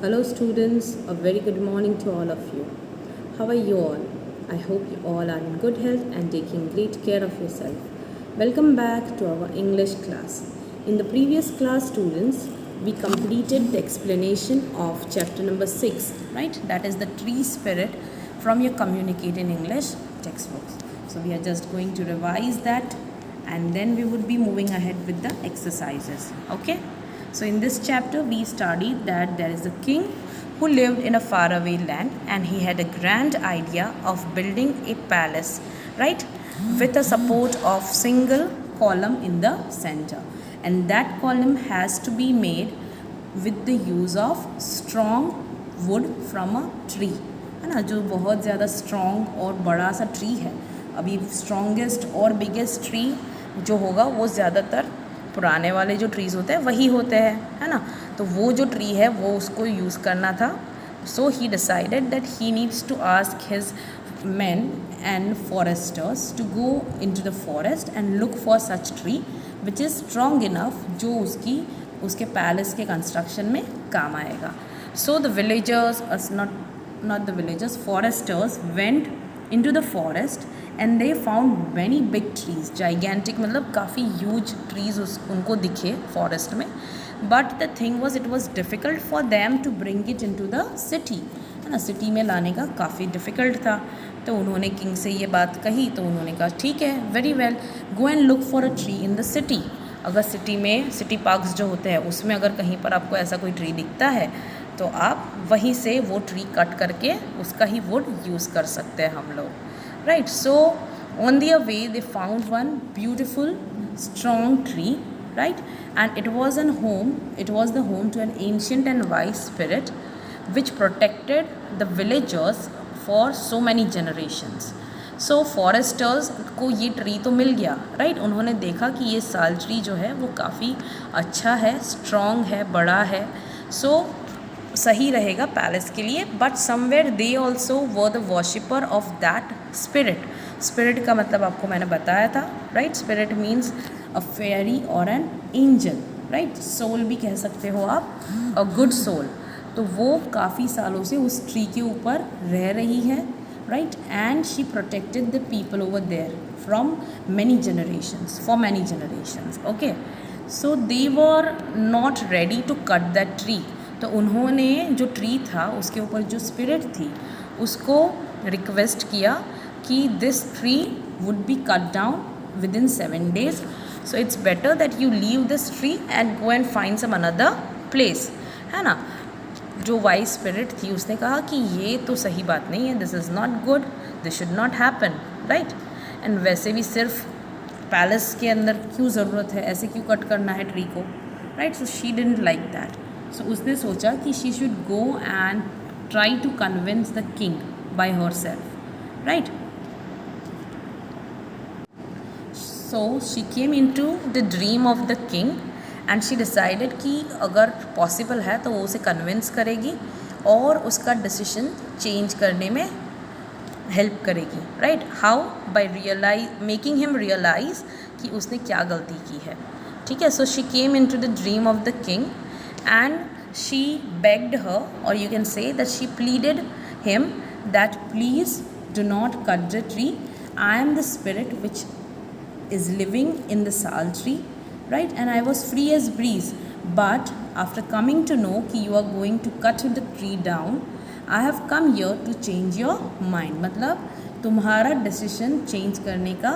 Hello students, a very good morning to all of you. How are you all? I hope you all are in good health and taking great care of yourself. Welcome back to our English class. In the previous class students, we completed the explanation of chapter number 6, right? That is the tree spirit from your Communicate in English textbooks. So we are just going to revise that and then we would be moving ahead with the exercises, okay? So in this chapter we studied that there is a king who lived in a faraway land and he had a grand idea of building a palace, right, with a support of single column in the center, and that column has to be made with the use of strong wood from a tree, है ना, जो बहुत ज़्यादा strong और बड़ा सा tree है. अभी स्ट्रॉन्गेस्ट और बिगेस्ट ट्री जो होगा वो ज़्यादातर पुराने वाले जो ट्रीज़ होते हैं वही होते हैं, है ना. तो वो जो ट्री है वो उसको यूज़ करना था. So he decided that he needs to ask his men and foresters to go into the forest and look for such tree which is strong enough जो उसके पैलेस के कंस्ट्रक्शन में काम आएगा. So the villagers, not the villagers, foresters went into the forest and they found many big trees, gigantic मतलब काफ़ी huge trees उनको दिखे forest में. But the thing was it was difficult for them to bring it into the city, है ना. City में लाने का काफ़ी डिफ़िकल्ट था. तो उन्होंने किंग से ये बात कही तो उन्होंने कहा ठीक है, very well, go and look for a tree in the city. अगर सिटी में सिटी पार्क्स जो होते हैं उसमें अगर कहीं पर आपको ऐसा कोई ट्री दिखता है तो आप वहीं से वो ट्री कट करके उसका ही वुड यूज़ कर सकते हैं हम लोग, right. So on their way they found one beautiful strong tree, right, and it was the home to an ancient and wise spirit which protected the villagers for so many generations. So foresters को ये tree तो मिल गया, right. उन्होंने देखा कि ये साल tree जो है वो काफ़ी अच्छा है, स्ट्रॉन्ग है, बड़ा है, so सही रहेगा पैलेस के लिए. But somewhere they also were the worshipper of that spirit. Spirit का मतलब आपको मैंने बताया था, right. Spirit means a fairy और एन एंजल, राइट. सोल भी कह सकते हो आप, अ गुड सोल. तो वो काफ़ी सालों से उस ट्री के ऊपर रह रही है, right. And she protected the people over there from many generations, for many generations, okay. So they were not ready to cut that tree. तो उन्होंने जो ट्री था उसके ऊपर जो स्पिरिट थी उसको रिक्वेस्ट किया कि this tree would be cut down within 7 days. So it's better that you leave this tree and go and find some another place, है ना. जो वाइज स्पिरिट थी उसने कहा कि ये तो सही बात नहीं है, this is not good, this should not happen, right. And वैसे भी सिर्फ पैलेस के अंदर क्यों ज़रूरत है, ऐसे क्यों कट करना है ट्री को, right. So she didn't like that. So उसने सोचा कि she should go and try to convince the king by herself, right. So she came into the dream of the king and she decided कि अगर possible है तो वो उसे convince करेगी और उसका डिसीजन चेंज करने में हेल्प करेगी, right. How? By making him realise कि उसने क्या गलती की है, ठीक है. So she came into the dream of the king and she begged her, or you can say that she pleaded him that please do not cut the tree. I am the spirit which is living in the sal tree, right, and I was free as breeze, but after coming to know कि you are going to cut the tree down, I have come here to change your mind. मतलब तुम्हारा decision change करने का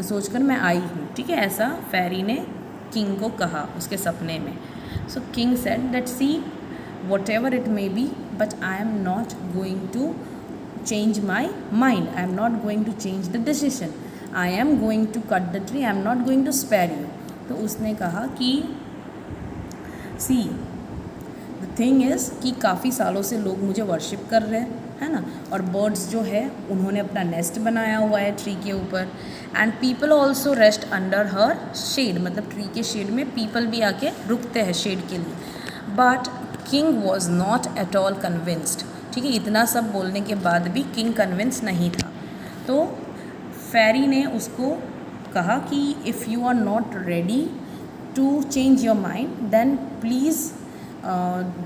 सोचकर मैं आई हूँ, ठीक है. ऐसा फेरी ने किंग को कहा उसके सपने में. So king said that see whatever it may be but I am not going to change my mind, I am not going to change the decision, I am going to cut the tree, I am not going to spare you. तो उसने कहा कि see the thing is कि काफ़ी सालों से लोग मुझे वर्शिप कर रहे हैं, है ना, और बर्ड्स जो है उन्होंने अपना नेस्ट बनाया हुआ है ट्री के ऊपर. And people also rest under her shade, मतलब ट्री के शेड में पीपल भी आके रुकते हैं शेड के लिए. But king was not at all convinced, ठीक है. इतना सब बोलने के बाद भी किंग कन्विंस नहीं था. तो फेरी ने उसको कहा कि if you are not ready to change your mind, then please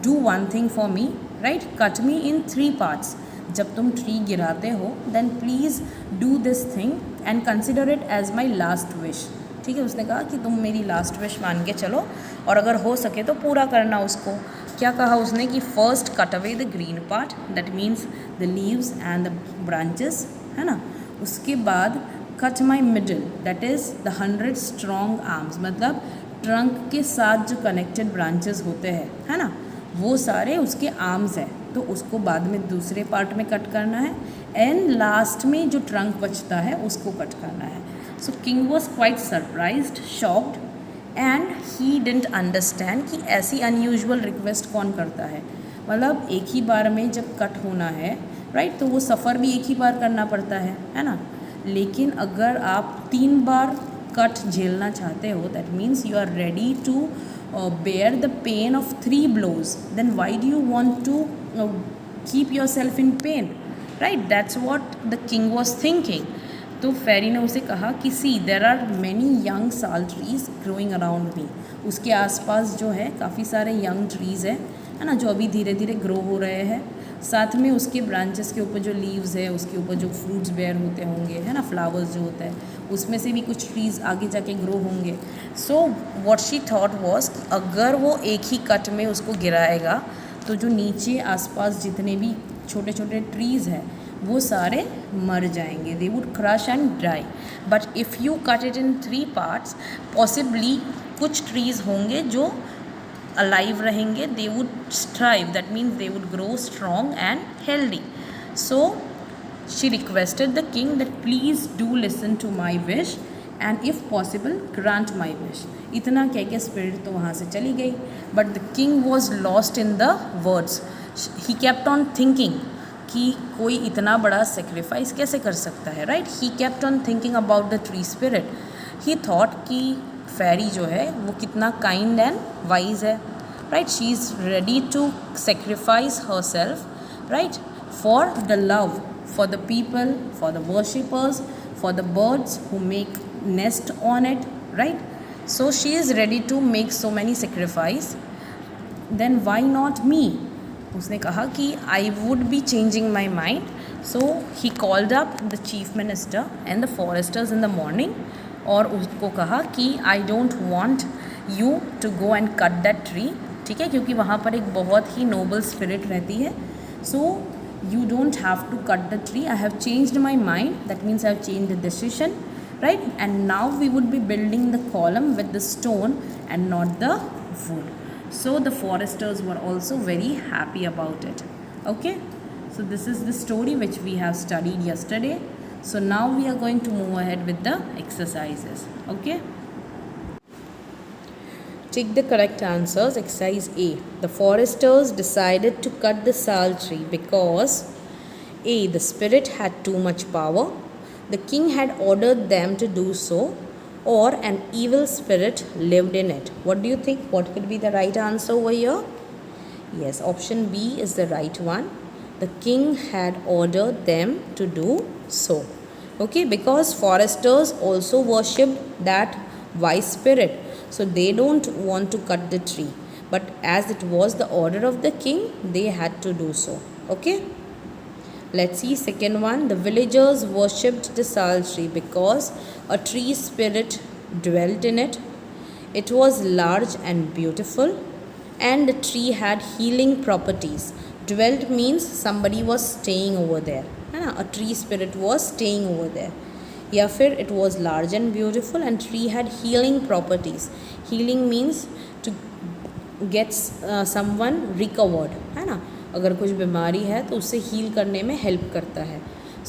do one thing for me, right? Cut me in 3 parts. जब तुम ट्री गिराते हो then please do this thing and consider it as my last wish. ठीक है, उसने कहा कि तुम मेरी लास्ट विश मान के चलो और अगर हो सके तो पूरा करना उसको. क्या कहा उसने कि first cut away the green part, that means the leaves and the branches, है ना. उसके बाद cut my middle, that is the 100 strong arms, मतलब ट्रंक के साथ जो कनेक्टेड ब्रांचेस होते हैं, है ना, वो सारे उसके आर्म्स हैं, तो उसको बाद में दूसरे पार्ट में कट करना है. एंड लास्ट में जो ट्रंक बचता है उसको कट करना है. So king was quite surprised, shocked, and he didn't understand कि ऐसी अनयूजुअल रिक्वेस्ट कौन करता है. मतलब एक ही बार में जब कट होना है, राइट, तो वो सफ़र भी एक ही बार करना पड़ता है ना. लेकिन अगर आप 3 बार कट झेलना चाहते हो, that means you are ready to bear the pain of 3 blows, then why do you want to keep yourself in pain, right? That's what the king was thinking. तो फेरी ने उसे कहा कि सी देर आर मैनी यंग साल trees growing around me. उसके आसपास जो है काफ़ी सारे यंग ट्रीज़ है ना, जो अभी धीरे धीरे ग्रो हो रहे हैं. साथ में उसके ब्रांचेस के ऊपर जो लीव्स है, उसके ऊपर जो फ्रूट्स बेयर होते होंगे, है ना, फ्लावर्स जो होता है, उसमें से भी कुछ ट्रीज़ आगे जाके ग्रो होंगे. So what she thought was, अगर वो एक ही कट में उसको गिराएगा तो जो नीचे आसपास जितने भी छोटे छोटे ट्रीज़ हैं वो सारे मर जाएंगे, they would crush and dry. But if you cut it in 3 parts, possibly कुछ ट्रीज़ होंगे जो alive रहेंगे, they would strive, that means they would grow strong and healthy. So she requested the king that please do listen to my wish and if possible grant my wish. इतना कह के spirit तो वहाँ से चली गई. But the king was lost in the words. He kept on thinking कि कोई इतना बड़ा सेक्रीफाइस कैसे कर सकता है, right. He kept on thinking about the tree spirit. He thought कि फेरी जो है वो कितना काइंड एंड वाइज है, right. She is ready to sacrifice herself, right, for the love, for the people, for the worshippers, for the birds who make nest on it, right. So she is ready to make so many sacrifice, then why not me. उसने कहा कि I would be changing my mind. So he called up the chief minister and the foresters in the morning और उसको कहा कि I don't want you to go and cut that tree, ठीक है, क्योंकि वहाँ पर एक बहुत ही नोबल स्पिरिट रहती है. So you don't have to cut the tree, I have changed my mind, that means I have changed the decision, right. And now we would be building the column with the stone and not the wood. So the foresters were also very happy about it. Okay, so this is the story which we have studied yesterday. So now we are going to move ahead with the exercises. Okay, take the correct answers. Exercise A. The foresters decided to cut the sal tree because A. The spirit had too much power, the king had ordered them to do so, or an evil spirit lived in it. What do you think? What could be the right answer over here? Yes, option B is the right one. The king had ordered them to do so. Okay, because foresters also worshipped that wise spirit, so they don't want to cut the tree, but as it was the order of the king, they had to do so. Okay, let's see second one. The villagers worshipped the sal tree because a tree spirit dwelt in it. It was large and beautiful, and the tree had healing properties. Dwelt means somebody was staying over there, है ना, a tree spirit was staying over there. या फिर it was large and beautiful and tree had healing properties. Healing means to get someone recovered, है ना, अगर कुछ बीमारी है तो उससे heal करने में help करता है.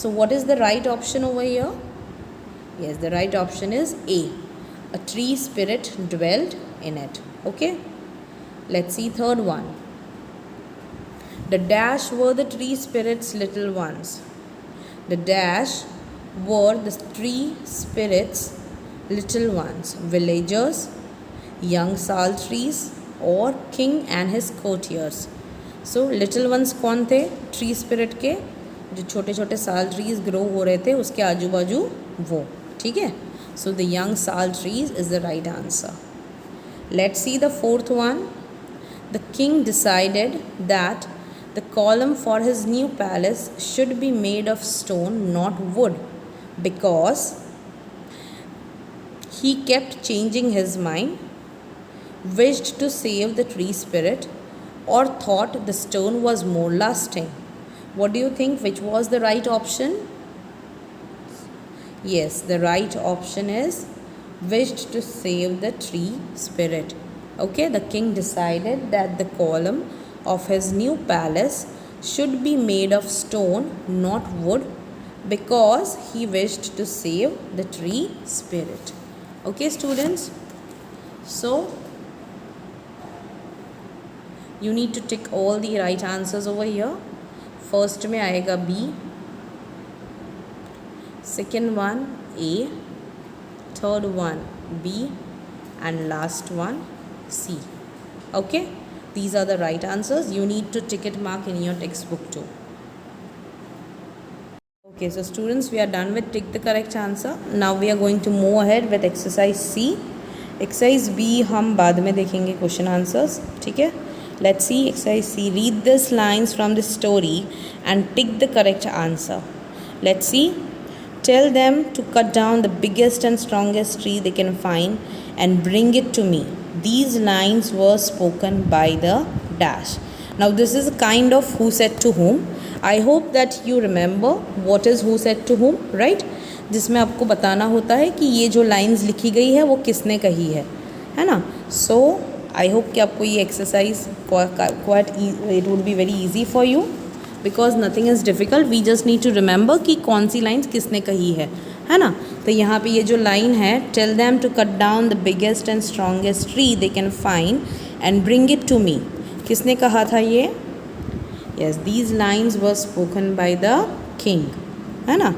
So what is the right option over here? Yes, the right option is A. A tree spirit dwelt in it. Okay, let's see third one. The dash were the tree spirit's little ones. The dash were the tree spirit's little ones. Villagers, young sal trees, or king and his courtiers. So little ones कौन थे? Tree spirit के जो छोटे छोटे साल trees grow हो रहे थे उसके आजू बाजू वो, ठीक है. So the young sal trees is the right answer. Let's see the fourth one. The king decided that the column for his new palace should be made of stone, not wood, because he kept changing his mind, wished to save the tree spirit, or thought the stone was more lasting. What do you think? Which was the right option? Yes, the right option is wished to save the tree spirit. Okay, the king decided that the column of his new palace should be made of stone, not wood, because he wished to save the tree spirit. Okay, students? So, you need to tick all the right answers over here. First में आएगा B, second one A, third one B, and last one C. Okay, these are the right answers. You need to tick it mark in your textbook too. Okay, so students, we are done with tick the correct answer. Now we are going to move ahead with exercise C. Exercise B हम बाद में देखेंगे question answers. ठीक है? Let's see exercise C. Read these lines from the story and tick the correct answer. Let's see. Tell them to cut down the biggest and strongest tree they can find and bring it to me. These lines were spoken by the dash. Now this is a kind of who said to whom. I hope that you remember what is who said to whom, right? जिसमें आपको बताना होता है कि ये जो lines लिखी गई है वो किसने कही है ना? So I hope कि आपको ये exercise quite it would be very easy for you because nothing is difficult. We just need to remember कि कौन सी लाइंस किसने कही है ना? तो यहाँ पे ये जो लाइन है, tell them to cut down the biggest and strongest tree they can find and bring it to me. किसने कहा था ये? Yes, these lines were spoken by the king, है ना?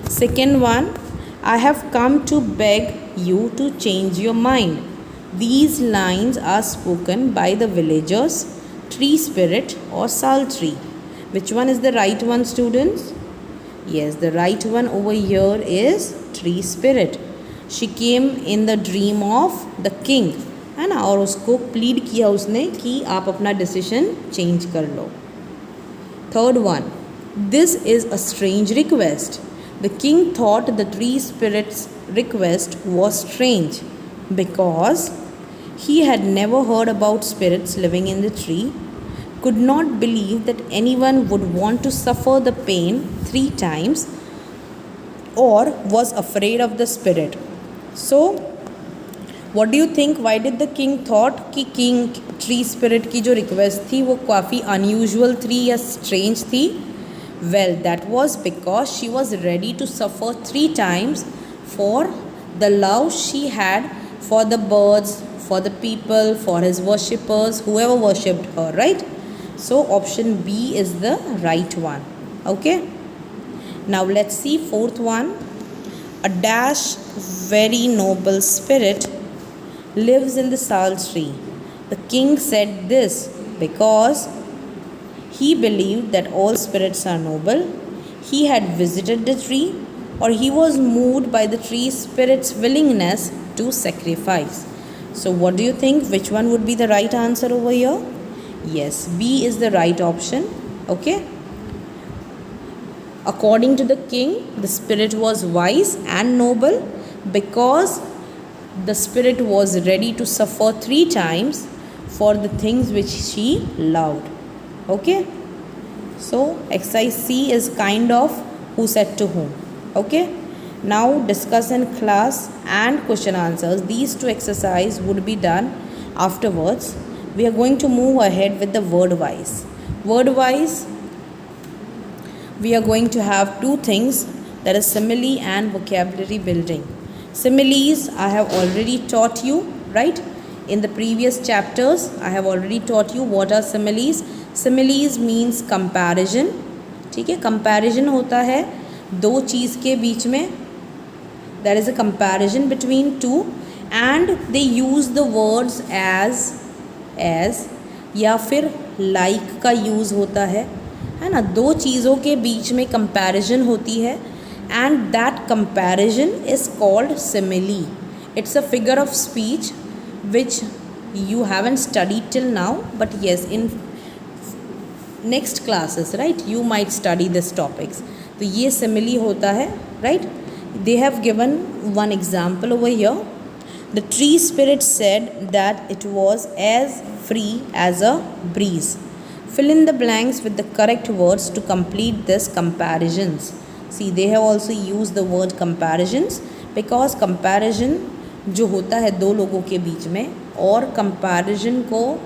Second one, I have come to beg you to change your mind. These lines are spoken by the villagers, tree spirit or sultry. Which one is the right one, students? Yes, the right one over here is tree spirit. She came in the dream of the king, है ना? और उसको plead किया उसने कि आप अपना decision change कर लो. Third one, this is a strange request. The king thought the tree spirit's request was strange because he had never heard about spirits living in the tree, could not believe that anyone would want to suffer the pain 3 times, or was afraid of the spirit. So, what do you think? Why did the king thought कि king tree spirit की जो request थी वो काफ़ी unusual थी या strange थी? Well, that was because she was ready to suffer 3 times for the love she had for the birds, for the people, for his worshippers, whoever worshipped her, right? So option B is the right one. Okay. Now let's see fourth one. A dash very noble spirit lives in the sal tree. The king said this because he believed that all spirits are noble. He had visited the tree, or he was moved by the tree spirit's willingness to sacrifice. So what do you think? Which one would be the right answer over here? Yes, B is the right option. Okay. According to the king, the spirit was wise and noble because the spirit was ready to suffer 3 times for the things which she loved. Okay. So exercise C is kind of who said to whom. Okay. Now discuss in class and question answers. These 2 exercises would be done afterwards. We are going to move ahead with the word wise. Word wise, we are going to have 2 things, that is simile and vocabulary building. Similes I have already taught you, right? In the previous chapters I have already taught you what are similes. Similes means comparison. ठीक है, comparison होता है 2 चीज़ के बीच में. There is a comparison between 2 and they use the words as या फिर like का use होता है ना? 2 चीज़ों के बीच में comparison होती है and that comparison is called simile. It's a figure of speech which you haven't studied till now, but yes, in next classes, right, you might study this topics. तो ये simile होता है, right? They have given one example over here. The tree spirit said that it was as free as a breeze. Fill in the blanks with the correct words to complete this comparisons. See, they have also used the word comparisons because comparison जो होता है दो लोगों के बीच में, और comparison को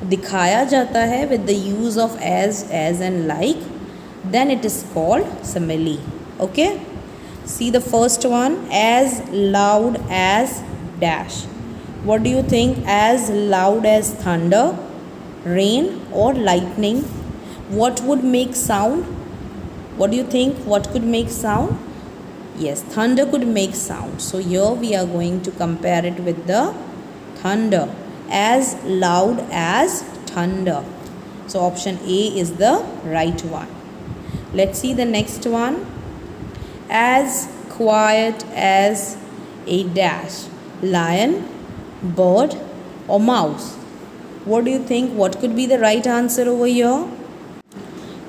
दिखाया जाता है with the use of as and like, then it is called simile. Okay? See the first one, as loud as dash. What do you think? As loud as thunder, rain or lightning? What would make sound? What do you think? What could make sound? Yes, thunder could make sound. So here we are going to compare it with the thunder. As loud as thunder. So option A is the right one. Let's see the next one. As quiet as a dash. Lion, bird or mouse? What do you think? What could be the right answer over here?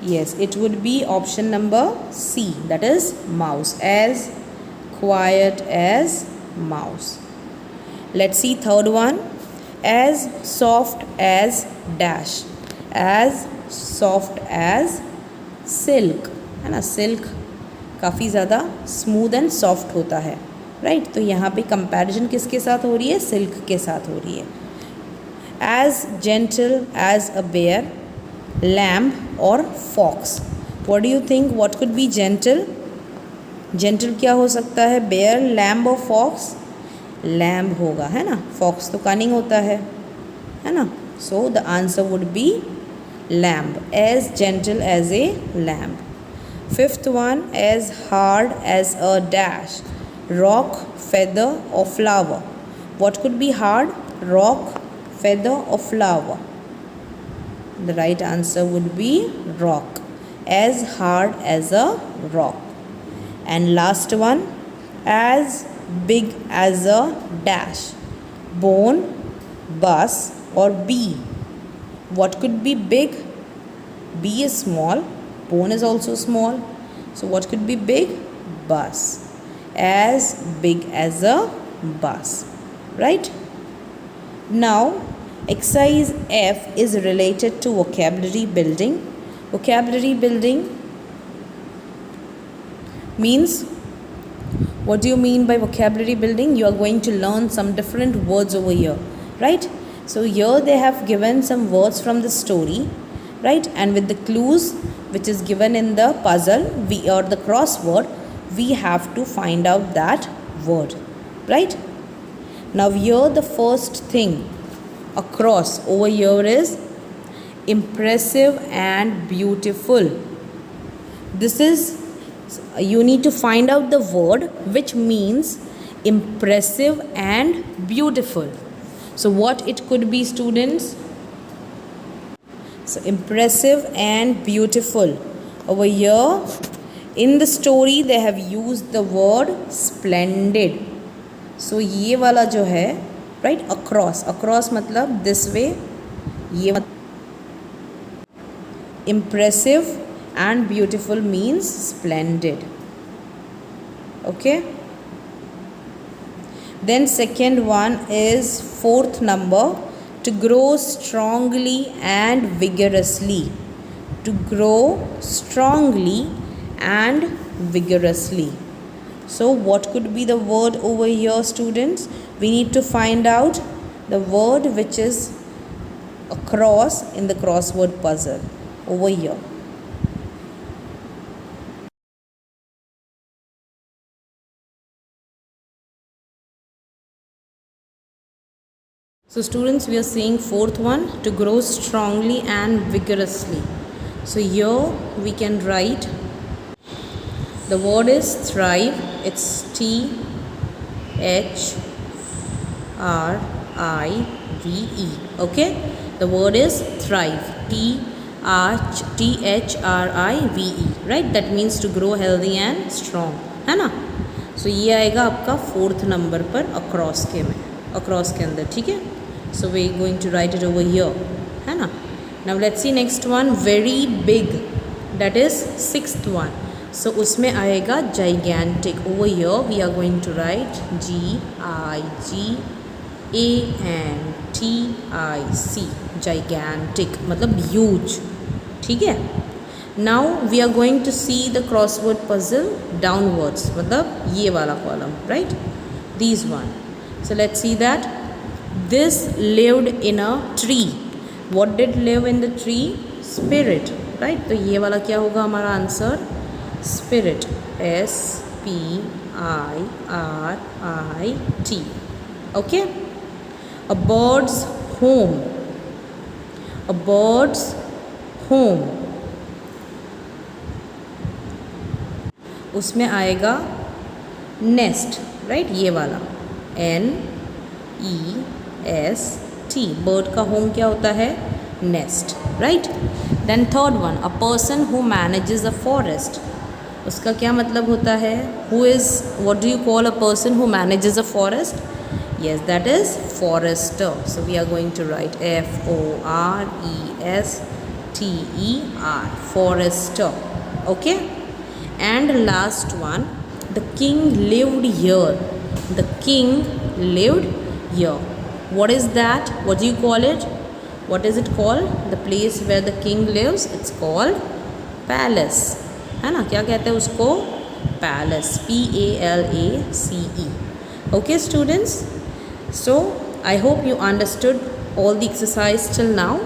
Yes, it would be option number C, that is mouse. As quiet as mouse. Let's see third one. As soft as dash. As soft as silk. है ना, silk काफ़ी ज़्यादा smooth and soft होता है, right? तो यहाँ पे comparison किसके साथ हो रही है? सिल्क के साथ हो रही है. As gentle as a bear, lamb और fox. What do you think? What could be gentle? Gentle क्या हो सकता है? बेयर, लैम्ब और फॉक्स? लैम्ब होगा, है ना. फॉक्स तो कनिंग होता है ना. So the answer would be lamb. As gentle as a lamb. Fifth one, as hard as a dash. Rock, feather or flower? What could be hard? Rock, feather or flower? The right answer would be rock. As hard as a rock. And last one, as big as a dash. Bone, bus or bee? What could be big? Bee is small. Bone is also small. So what could be big? Bus. As big as a bus. Right? Now, exercise F is related to vocabulary building. Vocabulary building means, what do you mean by vocabulary building? You are going to learn some different words over here. Right? So here they have given some words from the story. Right? And with the clues which is given in the puzzle or the crossword, we have to find out that word, right? Now here the first thing across over here is impressive and beautiful. This is, you need to find out the word which means impressive and beautiful. So what it could be, students? So impressive and beautiful. Over here in the story they have used the word splendid. So ये वाला जो है, right, across, across मतलब this way, ये impressive and beautiful means splendid. Okay. Then second one is fourth number, to grow strongly and vigorously. To grow strongly and vigorously. So what could be the word over here, students? We need to find out the word which is across in the crossword puzzle over here. So students, we are seeing fourth one, to grow strongly and vigorously. So here we can write, the word is thrive. It's THRIVE. Okay, the word is thrive. THRIVE. Right, that means to grow healthy and strong, है ना. So ये आएगा आपका fourth number पर across के अंदर, ठीक है. So we're going to write it over here, है ना. Now let's see next one, very big, that is sixth one. So उसमें आएगा gigantic. Over here we are going to write GIGANTIC, gigantic मतलब huge. ठीक है. Now we are going to see the crossword puzzle downwards, मतलब ये वाला column, right? These one. So let's see that. This lived in a tree. What did live in the tree? Spirit, right? तो ये वाला क्या होगा हमारा answer? Spirit, SPIRIT. Okay. A bird's home. A bird's home. उसमें आएगा nest, right? ये वाला NEST. bird का home क्या होता है? nest, right? Then third one, a person who manages a forest. उसका क्या मतलब होता है? What do you call a person who manages a forest? Yes, that is forester. So we are going to write FORESTER, forester. Okay. And last one, the king lived here. The king lived here. What is that? What do you call it? What is it called? The place where the king lives, it's called palace. है ना, क्या कहते हैं उसको? Palace, PALACE. Okay students, so I hope you understood all the exercise till now.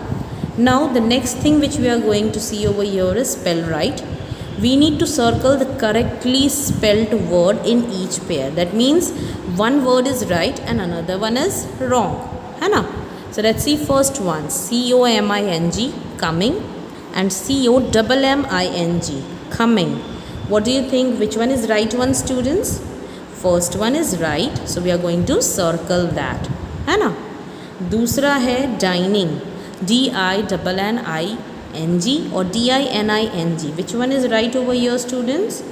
Now the next thing which we are going to see over here is spell right. We need to circle the correctly spelled word in each pair. That means one word is right and another one is wrong, है ना. So let's see first one, COMING, coming, and COMMING, coming. What do you think? Which one is right one, students? First one is right, so we are going to circle that, है ना. दूसरा है dining, DINNING or DINING. Which one is right over here, students?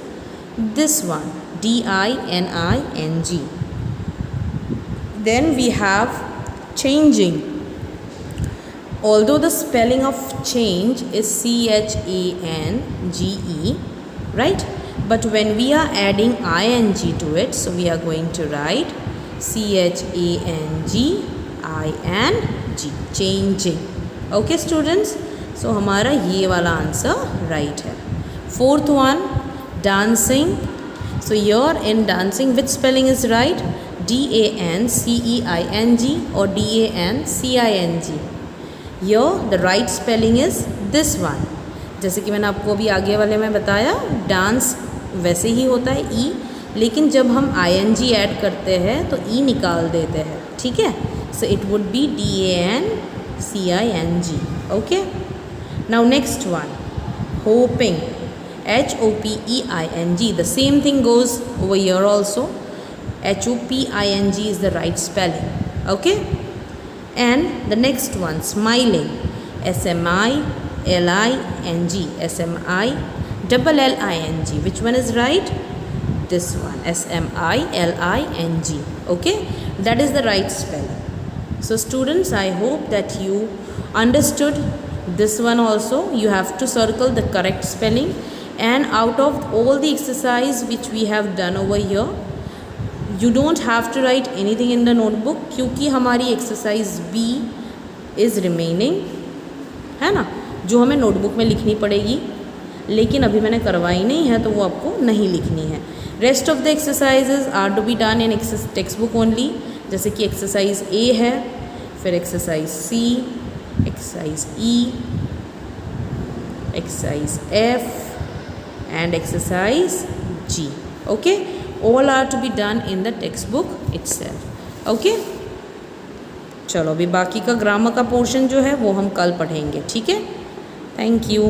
This one, DINING. Then we have changing. Although the spelling of change is CHANGE, right? But when we are adding ing to it, so we are going to write CHANGING, changing. Okay students, so हमारा ये वाला answer right है. Fourth one, dancing. So here in dancing, which spelling is right? DANCEING or DANCING. Here the right spelling is this one. जैसे कि मैंने आपको अभी आगे वाले में बताया, डांस वैसे ही होता है ई, लेकिन जब हम ING ऐड करते हैं तो ई निकाल देते हैं, ठीक है. So it would be DANCING. Okay. Now next one, hoping, HOPEING. The same thing goes over here also. HOPING is the right spelling. Okay. And the next one, smiling, SMILING, SMILLING. Which one is right? This one, SMILING. Okay, that is the right spelling. So students, I hope that you understood this one also. You have to circle the correct spelling, and out of all the exercise which we have done over here, you don't have to write anything in the notebook, क्योंकि हमारी exercise B is remaining, है ना, जो हमें notebook में लिखनी पड़ेगी, लेकिन अभी मैंने करवाई नहीं है तो वो आपको नहीं लिखनी है. Rest of the exercises are to be done in text book only. जैसे कि एक्सरसाइज ए है, फिर exercise C, exercise E, exercise F and exercise G. Okay, all are to be done in the text book itself. Okay, चलो अभी बाकी का grammar का portion जो है वो हम कल पढ़ेंगे. ठीक है, थैंक यू.